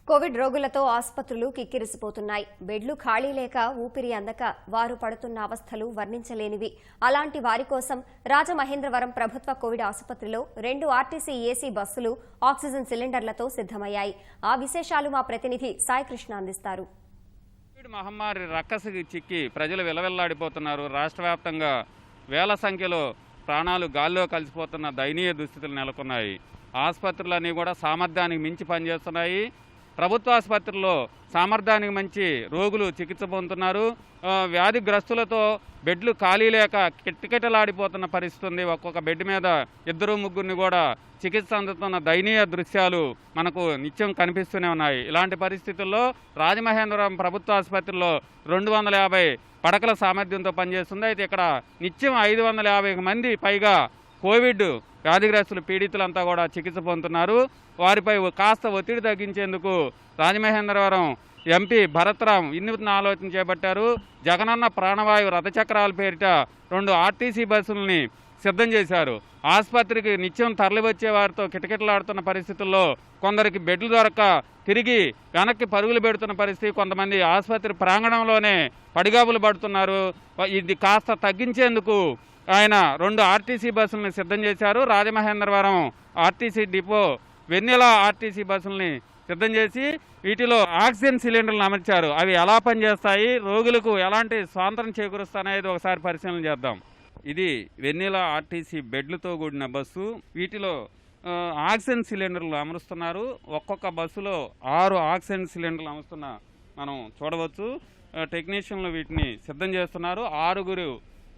Covid రోగులతో ఆసుపత్రులు కిక్కిరిసిపోతున్నాయి. బెడ్లు ఖాళీ లేక ఊపిరి అందక వారు పడుతున్న అవస్థలు వర్ణించలేనివి. అలాంటి వారి కోసం రాజమహేంద్రవరం ప్రభుత్వ కోవిడ్ ఆసుపత్రిలో 2 ఆర్టీసీ ఏసీ బస్సులు ఆక్సిజన్ సిలిండర్లతో సిద్ధమయ్యాయి. ఆ విశేషాలు మా ప్రతినిధి సాయికృష్ణ అందిస్తారు. కోవిడ్ మహమ్మారి రక్కసికి చిక్కి ప్రజలు విలవిల్లాడిపోతున్నారు. రాష్ట్ర వ్యాప్తంగా వేల సంఖ్యలో ప్రాణాలు గాల్లో కలిసిపోతున్న దయనీయ దుస్థితులు నెలకొన్నాయి. ఆసుపత్రులన్నీ కూడా సామర్థ్యానికి మించి పనిచేస్తున్నాయి. ప్రభుత్వ ఆసుపత్రుల్లో సామర్థ్యానికి మంచి రోగులు చికిత్స పొందుతున్నారు. వ్యాధిగ్రస్తులతో బెడ్లు ఖాళీ లేక కిటకిటలాడిపోతున్న పరిస్థితి ఉంది. ఒక్కొక్క బెడ్ మీద 2-3 కూడా చికిత్స అందుతున్న దయనీయ దృశ్యాలు మనకు నిత్యం కనిపిస్తూనే ఉన్నాయి. ఇలాంటి పరిస్థితుల్లో రాజమహేంద్రవరం ప్రభుత్వ ఆసుపత్రిలో 250 పడకల సామర్థ్యంతో పనిచేస్తుంది. అయితే ఇక్కడ నిత్యం 550 మంది పైగా కోవిడ్ వ్యాధిగ్రస్తులు పీడితులంతా కూడా చికిత్స పొందుతున్నారు. వారిపై కాస్త ఒత్తిడి తగ్గించేందుకు రాజమహేంద్రవరం ఎంపీ భరత్రాం వినూత్న ఆలోచన చేపట్టారు. జగనన్న ప్రాణవాయు రథచక్రాల పేరిట 2 ఆర్టీసీ బస్సుల్ని సిద్ధం చేశారు. ఆసుపత్రికి నిత్యం తరలివచ్చే వారితో కిటకిటలాడుతున్న పరిస్థితుల్లో కొందరికి బెడ్లు దొరక్క తిరిగి వెనక్కి పరుగులు పెడుతున్న పరిస్థితి. కొంతమంది ఆసుపత్రి ప్రాంగణంలోనే పడిగాపులు పడుతున్నారు. ఇది కాస్త తగ్గించేందుకు ఆయన 2 ఆర్టీసీ బస్సులను సిద్ధం చేశారు. రాజమహేంద్రవరం ఆర్టీసీ డిపో వెన్నెల ఆర్టీసీ బస్సుల్ని సిద్ధం చేసి వీటిలో ఆక్సిజన్ సిలిండర్లను అమర్చారు. అవి ఎలా పనిచేస్తాయి, రోగులకు ఎలాంటి స్వాతంత్రం చేకూరుస్తాయనేది ఒకసారి పరిశీలన చేద్దాం. ఇది వెన్నెల ఆర్టీసీ బెడ్లతో కూడిన బస్సు. వీటిలో ఆక్సిజన్ సిలిండర్లు అమరుస్తున్నారు. ఒక్కొక్క బస్సులో 6 ఆక్సిజన్ సిలిండర్లు అమరుస్తున్న మనం చూడవచ్చు. టెక్నీషియన్లు వీటిని సిద్ధం చేస్తున్నారు. 6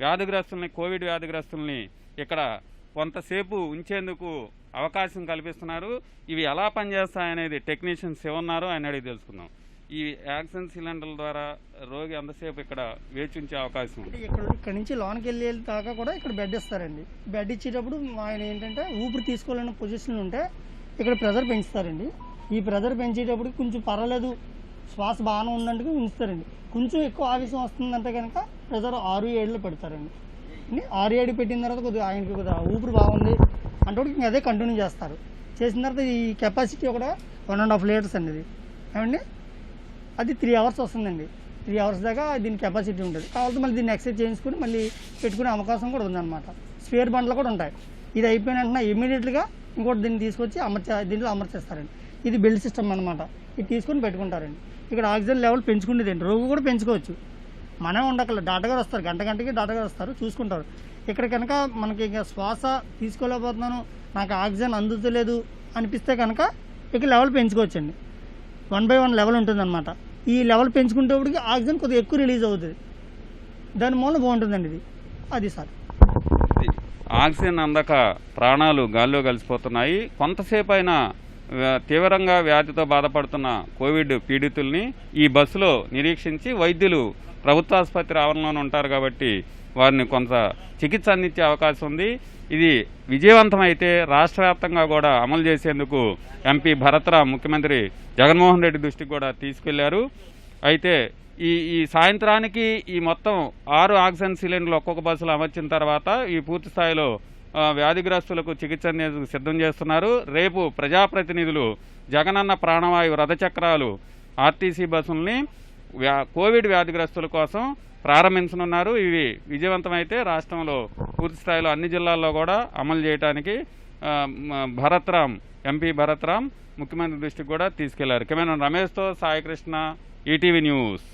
వ్యాధిగ్రస్తుల్ని కోవిడ్ వ్యాధిగ్రస్తుల్ని ఇక్కడ కొంతసేపు ఉంచేందుకు అవకాశం కల్పిస్తున్నారు. ఇవి ఎలా పనిచేస్తాయనేది టెక్నీషియన్స్ ఏమన్నారు ఆయన అడిగి తెలుసుకుందాం. ఈ ఆక్సిజన్ సిలిండర్ల ద్వారా రోగి ఎంతసేపు ఇక్కడ వేచి ఉంచే అవకాశం ఉంది? ఇక్కడ నుంచి లోనికి వెళ్ళే దాకా కూడా ఇక్కడ బెడ్ ఇస్తారండి. బెడ్ ఇచ్చేటప్పుడు ఆయన ఏంటంటే ఊపిరి తీసుకోవాలన్న పొజిషన్ ఉంటే ఇక్కడ ప్రెజర్ పెంచుతారండి. ఈ ప్రెజర్ పెంచేటప్పుడు కొంచెం పర్వాలేదు, శ్వాస బాగానే ఉందంటే ఉంచుతారండి. కొంచెం ఎక్కువ ఆవేశం వస్తుందంటే కనుక ప్రెజర్ 6-7లో పెడతారండి. 6-7 పెట్టిన తర్వాత కొద్దిగా ఆయనకి కొద్దిగా ఊపిరి బాగుంది అంటే ఇంకా అదే కంటిన్యూ చేస్తారు. చేసిన తర్వాత ఈ కెపాసిటీ కూడా 1.5 లీటర్స్ అండి. ఇది ఏమండి అది 3 అవర్స్ వస్తుందండి. 3 అవర్స్ దాకా దీని కెపాసిటీ ఉంటుంది. కావాలంటే మళ్ళీ దీన్ని ఎక్సైజ్ చేయించుకుని మళ్ళీ పెట్టుకునే అవకాశం కూడా ఉందన్నమాట. స్పేర్ బండ్లు కూడా ఉంటాయి. ఇది అయిపోయిన వెంటనే ఇమ్మీడియట్గా ఇంకోటి దీన్ని తీసుకొచ్చి దీంట్లో అమర్చేస్తారండి. ఇది బెల్ట్ సిస్టమ్ అనమాట. ఇది తీసుకొని పెట్టుకుంటారండి. ఇక్కడ ఆక్సిజన్ లెవెల్ పెంచుకునేదండి. రోగు కూడా పెంచుకోవచ్చు. మనమే ఉండకలేదు. డాక్టర్ గారు వస్తారు, గంటకి డాక్టర్ గారు వస్తారు, చూసుకుంటారు. ఇక్కడ కనుక మనకి ఇంకా శ్వాస తీసుకోలేకపోతున్నాను, నాకు ఆక్సిజన్ అందుతలేదు అనిపిస్తే కనుక ఇక్కడ లెవెల్ పెంచుకోవచ్చండి. 1 by 1 లెవెల్ ఉంటుందన్నమాట. ఈ లెవెల్ పెంచుకునేటప్పటికి ఆక్సిజన్ కొద్దిగా ఎక్కువ రిలీజ్ అవుతుంది. దాని మూలన బాగుంటుందండి ఇది. అది సార్, ఆక్సిజన్ అందక ప్రాణాలు గాల్లో కలిసిపోతున్నాయి. కొంతసేపు అయినా తీవ్రంగా వ్యాధితో బాధపడుతున్న కోవిడ్ పీడితుల్ని ఈ బస్సులో నిరీక్షించి వైద్యులు ప్రభుత్వ ఆసుపత్రి ఆవరణలోనే ఉంటారు కాబట్టి వారిని కొంత చికిత్స అందించే అవకాశం ఉంది. ఇది విజయవంతమైతే రాష్ట్ర వ్యాప్తంగా కూడా అమలు చేసేందుకు ఎంపీ భరత్రాం ముఖ్యమంత్రి జగన్మోహన్ రెడ్డి దృష్టికి కూడా తీసుకెళ్లారు. అయితే ఈ సాయంత్రానికి ఈ మొత్తం 6 ఆక్సిజన్ సిలిండర్లు ఒక్కొక్క బస్సులో అమర్చిన తర్వాత ఈ పూర్తి స్థాయిలో వ్యాధిగ్రస్తులకు చికిత్స అందేందుకు సిద్ధం చేస్తున్నారు. రేపు ప్రజాప్రతినిధులు జగనన్న ప్రాణవాయు రథచక్రాలు ఆర్టీసీ బస్సుల్ని కోవిడ్ వ్యాధిగ్రస్తుల కోసం ప్రారంభించనున్నారు. ఇవి విజయవంతమైతే రాష్ట్రంలో పూర్తి స్థాయిలో అన్ని జిల్లాల్లో కూడా అమలు చేయడానికి ఎంపీ భరత్రాం ముఖ్యమంత్రి దృష్టికి కూడా తీసుకెళ్లారు. కెమెరా రమేష్తో సాయికృష్ణ, ఈటీవీ న్యూస్.